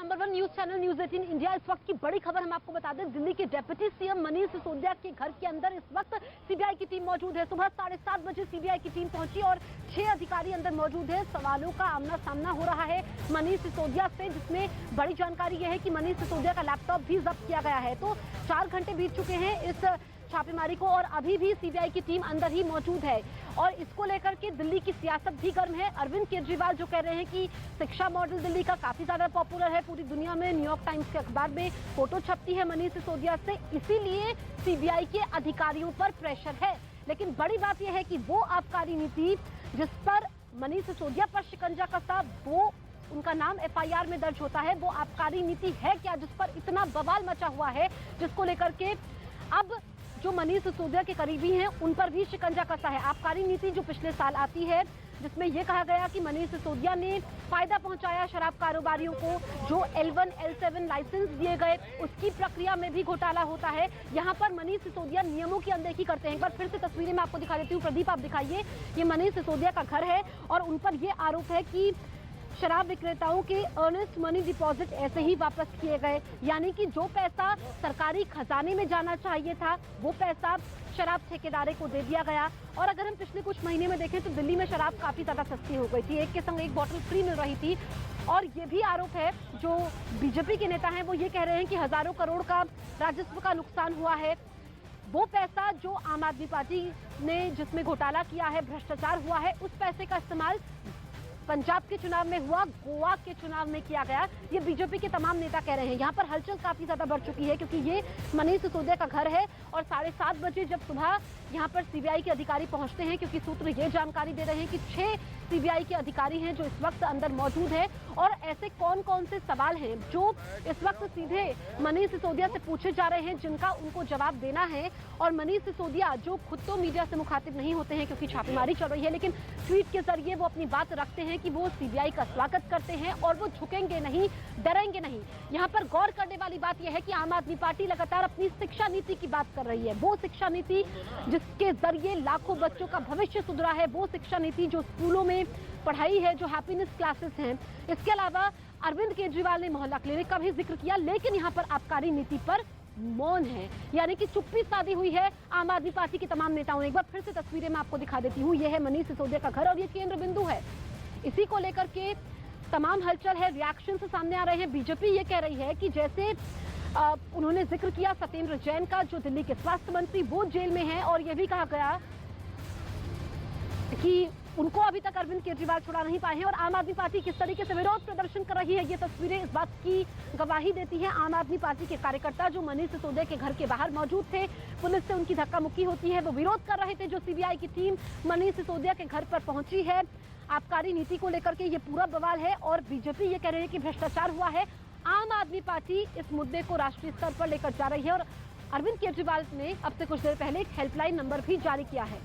Number 1 news channel news 18 India. इस वक्त की बड़ी खबर हम आपको बता दें, दिल्ली के डिप्टी सीएम मनीष सिसोदिया के घर के अंदर इस वक्त सीबीआई की टीम मौजूद है। सुबह 7:30 बजे सीबीआई की टीम पहुंची और 6 अधिकारी अंदर मौजूद है। सवालों का आमना सामना हो रहा है मनीष सिसोदिया से, जिसमें बड़ी जानकारी यह है कि मनीष सिसोदिया का लैपटॉप भी जब्त किया गया है। तो 4 घंटे बीत चुके हैं इस छापेमारी को और अभी भी सीबीआई की टीम अंदर ही मौजूद है। और इसको लेकर के दिल्ली की सियासत भी गर्म है। अरविंद केजरीवाल जो कह रहे हैं कि शिक्षा मॉडल दिल्ली का काफी ज्यादा पॉपुलर है पूरी दुनिया में। न्यूयॉर्क टाइम्स के अखबार में फोटो छपती है मनीष सिसोदिया से, इसीलिए सीबीआई के अधिकारियों पर प्रेशर है। लेकिन बड़ी बात यह है कि वो आबकारी नीति जिस पर मनीष सिसोदिया पर शिकंजा कसा, वो उनका नाम एफआईआर में दर्ज होता है, वो आबकारी नीति है क्या जिस पर इतना बवाल मचा हुआ है, जिसको लेकर के अब जो मनीष सिसोदिया के करीबी हैं उन पर भी शिकंजा कसा है। आबकारी नीति जो पिछले साल आती है, जिसमें यह कहा गया कि मनीष सिसोदिया ने फायदा पहुंचाया शराब कारोबारियों को, जो L1 L7 लाइसेंस दिए गए उसकी प्रक्रिया में भी घोटाला होता है। यहां पर मनीष सिसोदिया नियमों की अनदेखी करते हैं। एक बार फिर से तस्वीरें मैं आपको दिखा देती हूँ। प्रदीप आप दिखाइए, ये मनीष सिसोदिया का घर है और उन पर यह आरोप है कि शराब विक्रेताओं के अर्नेस्ट मनी डिपॉजिट ऐसे ही वापस किए गए, यानी कि जो पैसा सरकारी खजाने में जाना चाहिए था वो पैसा शराब ठेकेदारों को दे दिया गया। और अगर हम पिछले कुछ महीने में देखें तो दिल्ली में शराब काफी ज्यादा सस्ती हो गई थी, एक के संग एक बोतल फ्री मिल रही थी। और ये भी आरोप है, जो बीजेपी के नेता हैं वो ये कह रहे हैं कि हजारों करोड़ का राजस्व का नुकसान हुआ है। वो पैसा जो आम आदमी पार्टी ने जिसमें घोटाला किया है, भ्रष्टाचार हुआ है, उस पैसे का इस्तेमाल पंजाब के चुनाव में हुआ, गोवा के चुनाव में किया गया। ये बीजेपी के तमाम नेता कह रहे हैं। यहाँ पर हलचल काफी ज्यादा बढ़ चुकी है क्योंकि ये मनीष सिसोदिया का घर है और 7:30 बजे जब सुबह यहाँ पर सीबीआई के अधिकारी पहुंचते हैं, क्योंकि सूत्र ये जानकारी दे रहे हैं कि 6 सीबीआई के अधिकारी हैं जो इस वक्त अंदर मौजूद है। और ऐसे कौन कौन से सवाल हैं जो इस वक्त सीधे मनीष सिसोदिया से पूछे जा रहे हैं, जिनका उनको जवाब देना है। और मनीष सिसोदिया जो खुद तो मीडिया से मुखातिब नहीं होते हैं क्योंकि छापेमारी चल रही है, लेकिन ट्वीट के जरिए वो अपनी बात रखते हैं कि वो सीबीआई का स्वागत करते हैं और वो झुकेंगे नहीं, डरेंगे नहीं। यहाँ पर गौर करने वाली बात यह है कि आम आदमी पार्टी लगातार अपनी शिक्षा नीति की बात कर रही है। वो शिक्षा नीति जिसके जरिए लाखों बच्चों का भविष्य सुधरा है, वो शिक्षा नीति जो स्कूलों में पढ़ाई है, जो हैप्पीनेस क्लासेस हैं। इसके अलावा अरविंद केजरीवाल ने मोहल्ला क्लिनिक का भी जिक्र किया, लेकिन यहाँ पर आबकारी नीति पर मौन है, यानी कि चुप्पी साधी हुई है आम आदमी पार्टी के तमाम नेताओं ने। एक बार फिर से तस्वीरें मैं आपको दिखा देती हूँ। यह है मनीष सिसोदिया का घर और ये केंद्र बिंदु है। इसी को लेकर के तमाम हलचल है, रिएक्शन से सामने आ रहे हैं। बीजेपी ये कह रही है कि जैसे उन्होंने जिक्र किया सत्येंद्र जैन का, जो दिल्ली के स्वास्थ्य मंत्री, वो जेल में है और यह भी कहा गया कि उनको अभी तक अरविंद केजरीवाल छुड़ा नहीं पाए हैं। और आम आदमी पार्टी किस तरीके से विरोध प्रदर्शन कर रही है, ये तस्वीरें इस बात की गवाही देती हैं। आम आदमी पार्टी के कार्यकर्ता जो मनीष सिसोदिया के घर के बाहर मौजूद थे, पुलिस से उनकी धक्का मुक्की होती है, वो विरोध कर रहे थे। जो सीबीआई की टीम मनीष सिसोदिया के घर पर पहुंची है, आबकारी नीति को लेकर के ये पूरा बवाल है और बीजेपी ये कह रही है कि भ्रष्टाचार हुआ है। आम आदमी पार्टी इस मुद्दे को राष्ट्रीय स्तर पर लेकर जा रही है और अरविंद केजरीवाल ने अब से कुछ देर पहले एक हेल्पलाइन नंबर भी जारी किया है।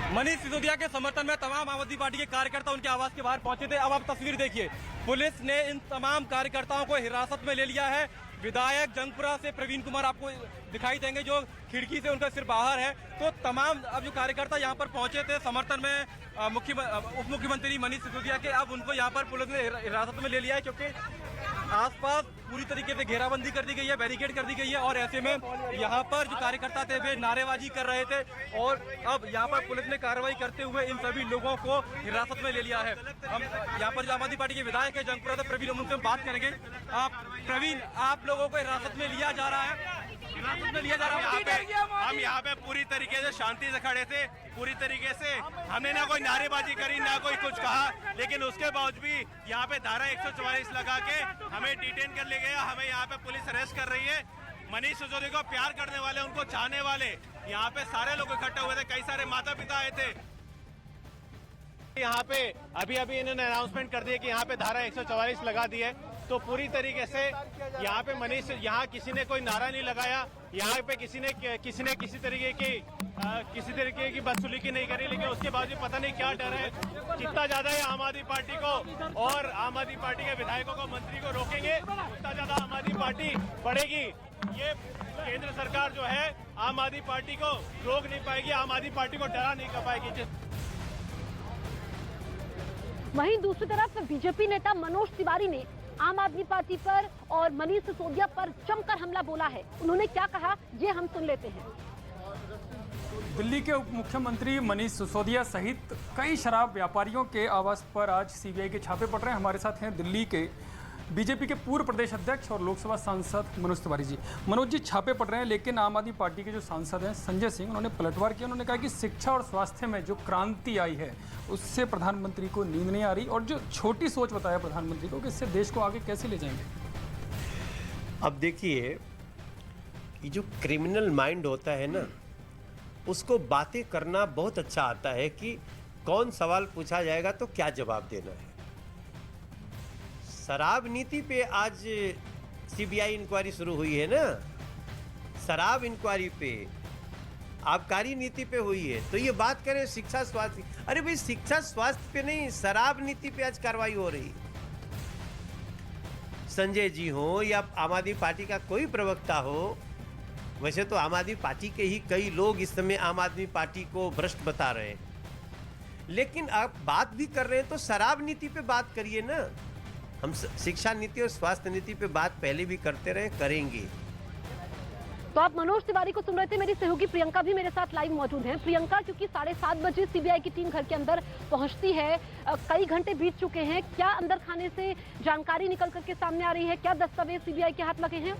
मनीष सिसोदिया के समर्थन में तमाम आम आदमी पार्टी के कार्यकर्ता उनके आवास के बाहर पहुंचे थे। अब आप तस्वीर देखिए, पुलिस ने इन तमाम कार्यकर्ताओं को हिरासत में ले लिया है। विधायक जंगपुरा से प्रवीण कुमार आपको दिखाई देंगे, जो खिड़की से उनका सिर बाहर है। तो तमाम अब जो कार्यकर्ता यहाँ पर पहुंचे थे समर्थन में उप मुख्यमंत्री मनीष सिसोदिया के, अब उनको यहाँ पर पुलिस ने हिरासत में ले लिया है क्योंकि आसपास पूरी तरीके से घेराबंदी कर दी गई है, बैरिकेड कर दी गई है। और ऐसे में यहाँ पर जो कार्यकर्ता थे वे नारेबाजी कर रहे थे और अब यहाँ पर पुलिस ने कार्रवाई करते हुए इन सभी लोगों को हिरासत में ले लिया है। हम यहाँ पर जो आम आदमी पार्टी के विधायक है जंगपुरा से प्रवीण, उनसे बात करेंगे। प्रवीण, आप लोगों को हिरासत में लिया जा रहा है, हिरासत में लिया जा रहा है। हम यहाँ पे पूरी तरीके से शांति से खड़े थे, पूरी तरीके से हमने ना कोई नारेबाजी करी ना कोई कुछ कहा, लेकिन उसके बावजूद भी यहाँ पे धारा 144 लगा के हमें डिटेन कर ले गया। हमें यहाँ पे पुलिस अरेस्ट कर रही है। मनीष सिसोदिया को प्यार करने वाले, उनको चाहने वाले यहाँ पे सारे लोग इकट्ठे हुए थे, कई सारे माता पिता आए थे। यहाँ पे अभी इन्होंने अनाउंसमेंट कर दिया कि यहाँ पे धारा 144 लगा दी है। तो पूरी तरीके से यहाँ पे मनीष, यहाँ किसी ने कोई नारा नहीं लगाया, यहाँ पे किसी ने किसी तरीके की बदसलूकी नहीं करी, लेकिन उसके बावजूद पता नहीं क्या डर है। जितना ज्यादा है आम आदमी पार्टी को और आम आदमी पार्टी के विधायकों को, मंत्री को रोकेंगे, उतना ज्यादा आम आदमी पार्टी बढ़ेगी। ये केंद्र सरकार जो है आम आदमी पार्टी को रोक नहीं पाएगी, आम आदमी पार्टी को डरा नहीं कर पाएगी। वहीं दूसरी तरफ बीजेपी नेता मनोज तिवारी ने आम आदमी पार्टी पर और मनीष सिसोदिया पर जमकर हमला बोला है। उन्होंने क्या कहा, ये हम सुन लेते हैं। दिल्ली के उप मुख्यमंत्री मनीष सिसोदिया सहित कई शराब व्यापारियों के आवास पर आज सीबीआई के छापे पड़ रहे हैं। हमारे साथ हैं दिल्ली के बीजेपी के पूर्व प्रदेश अध्यक्ष और लोकसभा सांसद मनोज तिवारी जी। मनोज जी, छापे पड़ रहे हैं, लेकिन आम आदमी पार्टी के जो सांसद हैं संजय सिंह, उन्होंने पलटवार किया। उन्होंने कहा कि शिक्षा और स्वास्थ्य में जो क्रांति आई है उससे प्रधानमंत्री को नींद नहीं आ रही, और जो छोटी सोच बताया प्रधानमंत्री को कि इससे देश को आगे कैसे ले जाएंगे। अब देखिए, ये जो क्रिमिनल माइंड होता है ना, उसको बातें करना बहुत अच्छा आता है कि कौन सवाल पूछा जाएगा तो क्या जवाब देना है। शराब नीति पे आज सीबीआई इंक्वायरी शुरू हुई है ना, शराब इंक्वायरी पे, आबकारी नीति पे हुई है, तो ये बात करें शिक्षा स्वास्थ्य। अरे भाई, शिक्षा स्वास्थ्य पे नहीं, शराब नीति पे आज कार्रवाई हो रही। संजय जी हो या आम आदमी पार्टी का कोई प्रवक्ता हो, वैसे तो आम आदमी पार्टी के ही कई लोग इस समय आम आदमी पार्टी को भ्रष्ट बता रहे हैं, लेकिन आप बात भी कर रहे हैं तो शराब नीति पे बात करिए ना। हम शिक्षा नीति और स्वास्थ्य नीति पे बात पहले भी करते रहे, करेंगे। तो आप मनोज तिवारी को सुन रहे थे। मेरी सहयोगी प्रियंका भी मेरे साथ लाइव मौजूद हैं। प्रियंका, क्योंकि 7:30 बजे सीबीआई की टीम घर के अंदर पहुंचती है, कई घंटे बीत चुके हैं, क्या अंदर खाने से जानकारी निकल करके सामने आ रही है, क्या दस्तावेज सीबीआई के हाथ लगे हैं?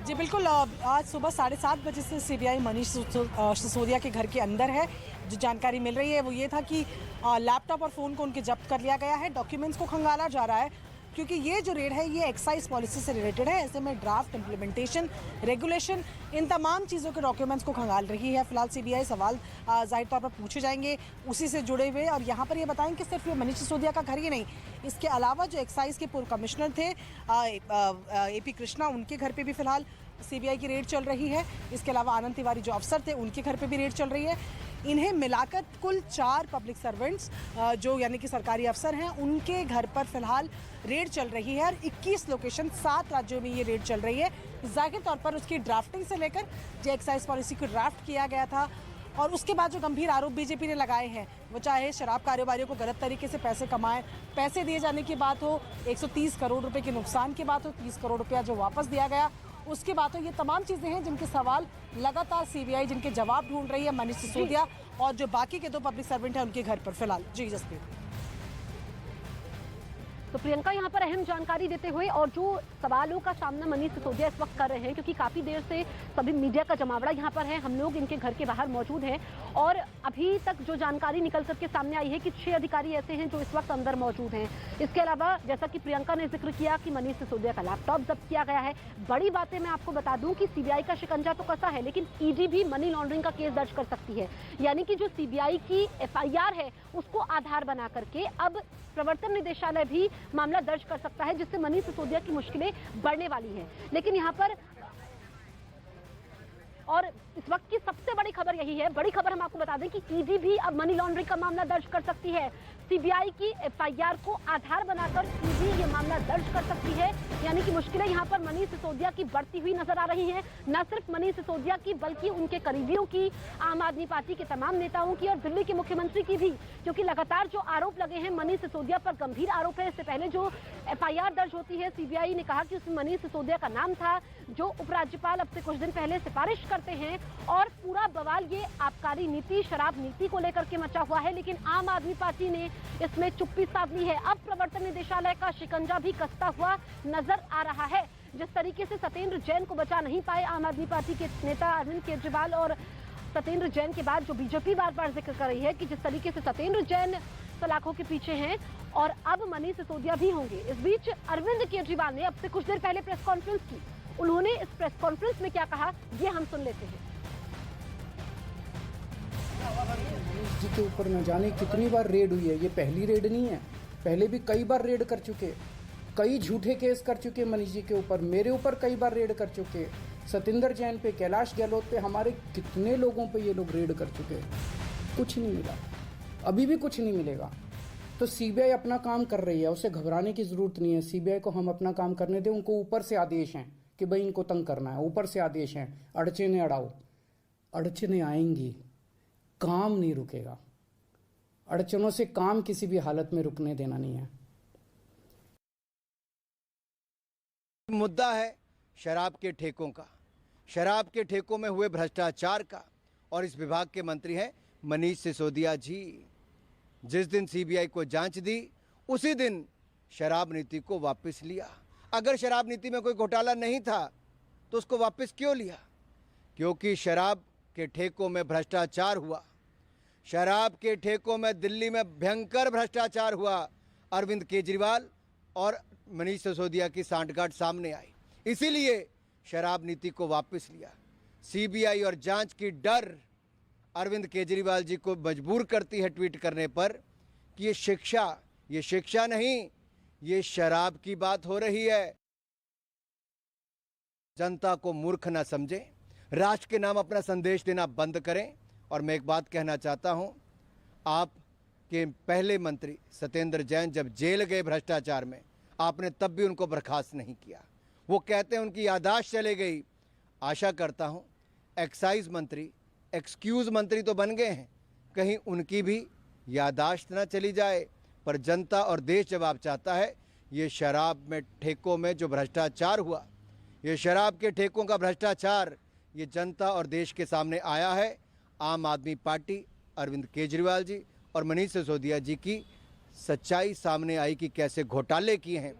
जी बिल्कुल, आज सुबह 7:30 बजे से सीबीआई मनीष सिसोदिया के घर के अंदर है। जो जानकारी मिल रही है वो ये था कि लैपटॉप और फ़ोन को उनके जब्त कर लिया गया है, डॉक्यूमेंट्स को खंगाला जा रहा है, क्योंकि ये जो रेड है ये एक्साइज पॉलिसी से रिलेटेड है। ऐसे में ड्राफ्ट, इम्प्लीमेंटेशन, रेगुलेशन, इन तमाम चीज़ों के डॉक्यूमेंट्स को खंगाल रही है। फिलहाल सीबीआई सवाल जाहिर तौर पर पूछे जाएंगे उसी से जुड़े हुए। और यहाँ पर ये बताएं कि सिर्फ ये मनीष सिसोदिया का घर ही नहीं, इसके अलावा जो एक्साइज के पूर्व कमिश्नर थे AP कृष्णा, उनके घर पर भी फिलहाल सीबीआई की रेड चल रही है। इसके अलावा आनंद तिवारी जो अफसर थे, उनके घर पे भी रेड चल रही है। इन्हें मिलाकर कुल 4 पब्लिक सर्वेंट्स जो यानी कि सरकारी अफसर हैं, उनके घर पर फिलहाल रेड चल रही है। और 21 लोकेशन 7 राज्यों में ये रेड चल रही है। जाहिर तौर पर उसकी ड्राफ्टिंग से लेकर जो एक्साइज पॉलिसी को ड्राफ्ट किया गया था, और उसके बाद जो गंभीर आरोप बीजेपी ने लगाए हैं, वो चाहे शराब कारोबारियों को गलत तरीके से पैसे कमाए, पैसे दिए जाने की बात हो, 130 करोड़ रुपए के नुकसान की बात हो, 30 करोड़ रुपया जो वापस दिया गया उसकी बात हो, ये तमाम चीज़ें हैं जिनके सवाल लगातार सीबीआई जिनके जवाब ढूंढ रही है मनीष सिसोदिया और जो बाकी के 2 पब्लिक सर्वेंट हैं उनके घर पर फिलहाल। जी जसप्रीत। तो प्रियंका यहाँ पर अहम जानकारी देते हुए, और जो सवालों का सामना मनीष सिसोदिया इस वक्त कर रहे हैं, क्योंकि काफी देर से सभी मीडिया का जमावड़ा यहाँ पर है, हम लोग इनके घर के बाहर मौजूद हैं, और अभी तक जो जानकारी निकल करके सामने आई है कि 6 अधिकारी ऐसे हैं जो इस वक्त अंदर मौजूद हैं। इसके अलावा जैसा कि प्रियंका ने जिक्र किया कि मनीष सिसोदिया का लैपटॉप जब्त किया गया है। बड़ी बातें मैं आपको बता दूं कि सीबीआई का शिकंजा तो कसा है, लेकिन ईडी भी मनी लॉन्ड्रिंग का केस दर्ज कर सकती है। यानी कि जो सीबीआई की FIR है उसको आधार बना करके अब प्रवर्तन निदेशालय भी मामला दर्ज कर सकता है, जिससे मनीष सिसोदिया की मुश्किलें बढ़ने वाली हैं। लेकिन यहाँ पर और इस वक्त की सबसे बड़ी खबर यही है, बड़ी खबर हम आपको बता दें कि ईडी भी अब मनी लॉन्ड्रिंग का मामला दर्ज कर सकती है। सीबीआई की FIR को आधार बनाकर ईडी ये मामला दर्ज कर सकती है। यानी कि मुश्किलें यहाँ पर मनीष सिसोदिया की बढ़ती हुई नजर आ रही हैं। न सिर्फ मनीष सिसोदिया की, बल्कि उनके करीबियों की, आम आदमी पार्टी के तमाम नेताओं की और दिल्ली के मुख्यमंत्री की भी, क्योंकि लगातार जो आरोप लगे हैं मनीष सिसोदिया पर गंभीर आरोप है। इससे पहले जो FIR दर्ज होती है, सीबीआई ने कहा कि उसमें मनीष सिसोदिया का नाम था, जो उपराज्यपाल अब से कुछ दिन पहले सिफारिश करते हैं। और पूरा बवाल ये आबकारी नीति, शराब नीति को लेकर के मचा हुआ है, लेकिन आम आदमी पार्टी ने इसमें चुप्पी साध ली है। अब प्रवर्तन निदेशालय का शिकंजा भी कसता हुआ नजर आ रहा है। जिस तरीके से सत्येंद्र जैन को बचा नहीं पाए आम आदमी पार्टी के नेता अरविंद केजरीवाल, और सत्येंद्र जैन के बाद जो बीजेपी बार बार जिक्र कर रही है कि जिस तरीके से सत्येंद्र जैन सलाखों के पीछे हैं, और अब मनीष सिसोदिया भी होंगे। इस बीच अरविंद केजरीवाल ने अब से कुछ देर पहले प्रेस कॉन्फ्रेंस की। उन्होंने इस प्रेस कॉन्फ्रेंस में क्या कहा, ये हम सुन लेते हैं। मनीष जी के ऊपर न जाने कितनी बार रेड हुई है, ये पहली रेड नहीं है, पहले भी कई बार रेड कर चुके, कई झूठे केस कर चुके मनीष जी के ऊपर, मेरे ऊपर कई बार रेड कर चुके, सत्येंद्र जैन पे, कैलाश गहलोत पे, हमारे कितने लोगों पे ये लोग रेड कर चुके, कुछ नहीं मिला, अभी भी कुछ नहीं मिलेगा। तो सीबीआई अपना काम कर रही है, उसे घबराने की जरूरत नहीं है। सीबीआई को हम अपना काम करने दें, उनको ऊपर से आदेश हैं कि भाई इनको तंग करना है, ऊपर से आदेश हैं, अड़चने अड़ाओ, अड़चने आएंगी, काम नहीं रुकेगा। अड़चनों से काम किसी भी हालत में रुकने देना नहीं है। मुद्दा है शराब के ठेकों का, शराब के ठेकों में हुए भ्रष्टाचार का, और इस विभाग के मंत्री हैं मनीष सिसोदिया जी। जिस दिन सीबीआई को जांच दी उसी दिन शराब नीति को वापस लिया। अगर शराब नीति में कोई घोटाला नहीं था तो उसको वापस क्यों लिया? क्योंकि शराब के ठेकों में भ्रष्टाचार हुआ। शराब के ठेकों में दिल्ली में भयंकर भ्रष्टाचार हुआ। अरविंद केजरीवाल और मनीष सिसोदिया की सांठगांठ सामने आई, इसीलिए शराब नीति को वापस लिया। सीबीआई और जांच की डर अरविंद केजरीवाल जी को मजबूर करती है ट्वीट करने पर कि ये शिक्षा नहीं, ये शराब की बात हो रही है। जनता को मूर्ख ना समझें, राष्ट्र के नाम अपना संदेश देना बंद करें। और मैं एक बात कहना चाहता हूं, आपके पहले मंत्री सत्येंद्र जैन जब जेल गए भ्रष्टाचार में, आपने तब भी उनको बर्खास्त नहीं किया। वो कहते हैं उनकी याददाश्त चले गई। आशा करता हूं एक्साइज मंत्री एक्सक्यूज मंत्री तो बन गए हैं, कहीं उनकी भी याददाश्त ना चली जाए। पर जनता और देश जवाब चाहता है। ये शराब में ठेकों में जो भ्रष्टाचार हुआ, ये शराब के ठेकों का भ्रष्टाचार, ये जनता और देश के सामने आया है। आम आदमी पार्टी, अरविंद केजरीवाल जी और मनीष सिसोदिया जी की सच्चाई सामने आई कि कैसे घोटाले किए हैं।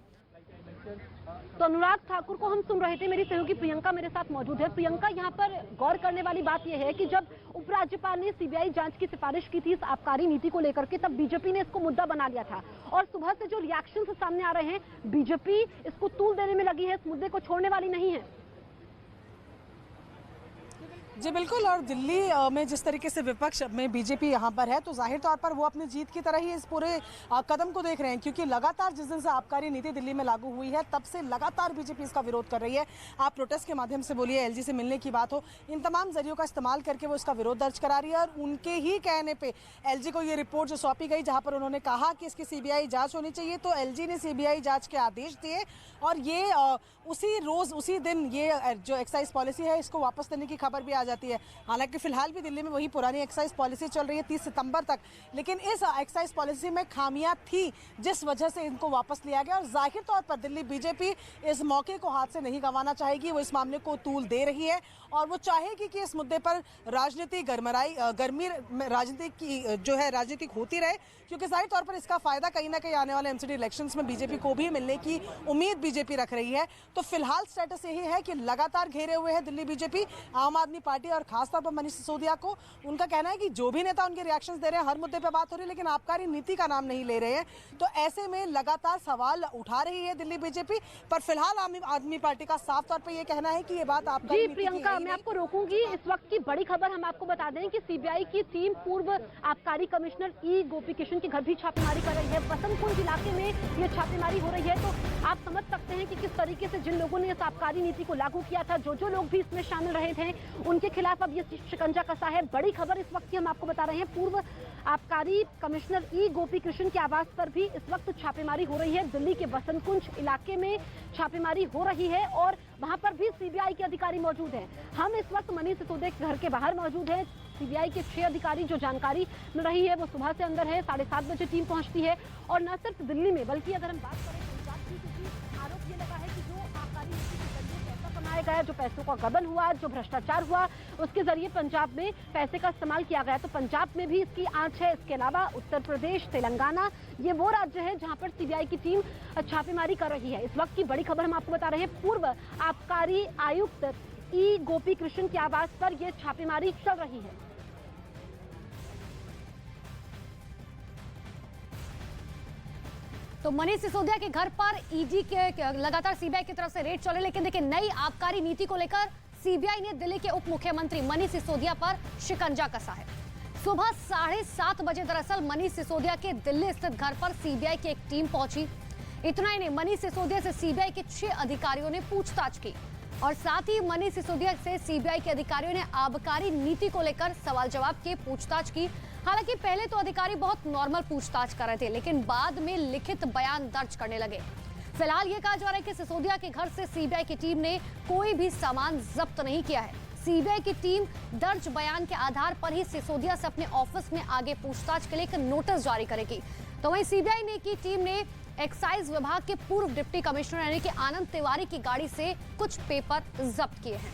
तो अनुराग ठाकुर को हम सुन रहे थे, मेरी सहयोगी प्रियंका मेरे साथ मौजूद है। प्रियंका, यहाँ पर गौर करने वाली बात यह है कि जब उपराज्यपाल ने सीबीआई जांच की सिफारिश की थी इस आबकारी नीति को लेकर के, तब बीजेपी ने इसको मुद्दा बना लिया था। और सुबह से जो रिएक्शन सामने आ रहे हैं, बीजेपी इसको तूल देने में लगी है, इस मुद्दे को छोड़ने वाली नहीं है। जी बिल्कुल, और दिल्ली में जिस तरीके से विपक्ष में बीजेपी यहाँ पर है, तो जाहिर तौर पर वो अपनी जीत की तरह ही इस पूरे कदम को देख रहे हैं, क्योंकि लगातार जिस दिन से आबकारी नीति दिल्ली में लागू हुई है तब से लगातार बीजेपी इसका विरोध कर रही है। आप प्रोटेस्ट के माध्यम से बोलिए, एलजी से मिलने की बात हो, इन तमाम जरियों का इस्तेमाल करके वो इसका विरोध दर्ज करा रही है। और उनके ही कहने पर एलजी को ये रिपोर्ट जो सौंपी गई, जहाँ पर उन्होंने कहा कि इसकी सीबीआई जाँच होनी चाहिए, तो एलजी ने सीबीआई जाँच के आदेश दिए और ये उसी रोज़ उसी दिन ये जो एक्साइज पॉलिसी है इसको वापस लेने की खबर भी आ जाती है। हालांकि फिलहाल भी दिल्ली में वही पुरानी एक्साइज पॉलिसी चल रही है 30 सितंबर तक, लेकिन इस एक्साइज पॉलिसी में खामियां थी जिस वजह से इनको वापस लिया गया। और जाहिर तौर पर दिल्ली बीजेपी इस मौके को हाथ से नहीं गंवाना चाहेगी, वो इस मामले को तूल दे रही है और वो चाहेगी कि इस मुद्दे पर राजनीति गर्मी राजनीति की जो है राजनीतिक होती रहे, क्योंकि जाहिर तौर पर इसका फायदा कहीं ना कहीं आने वाले एमसीडी इलेक्शंस में बीजेपी को भी मिलने की उम्मीद बीजेपी रख रही है। तो फिलहाल स्टेटस यही है कि लगातार घेरे हुए है दिल्ली बीजेपी आम आदमी पार्टी और खासतौर पर मनीष सिसोदिया को। उनका कहना है कि जो भी नेता उनके रिएक्शंस दे रहे हैं, हर मुद्दे पर बात हो रही है, लेकिन आबकारी नीति का नाम नहीं ले रहे हैं। तो ऐसे में लगातार सवाल उठा रही है दिल्ली बीजेपी, पर फिलहाल आम आदमी पार्टी का साफ तौर पर यह कहना है कि ये बात आबकारी नीति की है। प्रियंका, मैं आपको रोकूंगी। इस वक्त की बड़ी खबर हम आपको बता दें कि सीबीआई की टीम पूर्व आबकारी कमिश्नर ई गोपीकृष्ण के घर भी छापेमारी कर रही है। बसंत कुंज इलाके में ये छापेमारी हो रही है। तो आप समझ सकते हैं कि किस तरीके से जिन लोगों ने इस आबकारी नीति को लागू किया था, जो लोग भी इसमें शामिल रहे थे, उनके खिलाफ अब ये शिकंजा कसा है। बड़ी खबर इस वक्त की हम आपको बता रहे हैं, पूर्व आबकारी कमिश्नर ई गोपीकृष्ण के आवास पर भी इस वक्त छापेमारी हो रही है। दिल्ली के बसंत कुंज इलाके में छापेमारी हो रही है और वहां पर भी सीबीआई के अधिकारी मौजूद हैं। हम इस वक्त मनीष सिसोदिया के घर के बाहर मौजूद हैं। सीबीआई के 6 अधिकारी जो जानकारी मिल रही है वो सुबह से अंदर है, 7:30 बजे टीम पहुंचती है। और न सिर्फ दिल्ली में, बल्कि अगर हम बात करें पंजाब की, क्योंकि आरोप ये लगा है कि जो आबकारी नीति के जरिए पैसा कमाया गया, जो पैसों का गबन हुआ, जो भ्रष्टाचार हुआ, उसके जरिए पंजाब में पैसे का इस्तेमाल किया गया। तो पंजाब में भी इसकी आंच है। इसके अलावा उत्तर प्रदेश, तेलंगाना, ये वो राज्य है जहां पर सीबीआई की टीम छापेमारी कर रही है। इस वक्त की बड़ी खबर हम आपको बता रहे हैं, पूर्व आबकारी आयुक्त ई गोपीकृष्ण के आवास पर यह छापेमारी चल रही है। तो मनीष सिसोदिया के घर पर ईडी के लगातार सीबीआई की तरफ से रेड चले, लेकिन देखिए नई आबकारी नीति को लेकर सीबीआई ने दिल्ली के उप मुख्यमंत्री मनीष सिसोदिया पर शिकंजा कसा है। सुबह 7:30 बजे दरअसल मनीष सिसोदिया के दिल्ली स्थित घर पर सीबीआई की एक टीम पहुंची। इतना ही नहीं, मनीष सिसोदिया से सीबीआई के 6 अधिकारियों ने पूछताछ की और साथ ही मनीष सिसोदिया से सीबीआई के अधिकारियों ने आबकारी नीति को लेकर सवाल जवाब के पूछताछ की। हालांकि पहले तो अधिकारी बहुत नॉर्मल पूछताछ कर रहे थे, लेकिन बाद में लिखित बयान दर्ज करने लगे। फिलहाल ये कहा जा रहा है कि सिसोदिया के घर से सीबीआई की टीम ने कोई भी सामान जब्त नहीं किया है। सीबीआई की टीम दर्ज बयान के आधार पर ही सिसोदिया से अपने ऑफिस में आगे पूछताछ के लिए एक नोटिस जारी करेगी। तो वहीं सीबीआई की टीम ने एक्साइज विभाग के पूर्व डिप्टी कमिश्नर यानी कि आनंद तिवारी की गाड़ी से कुछ पेपर जब्त किए हैं।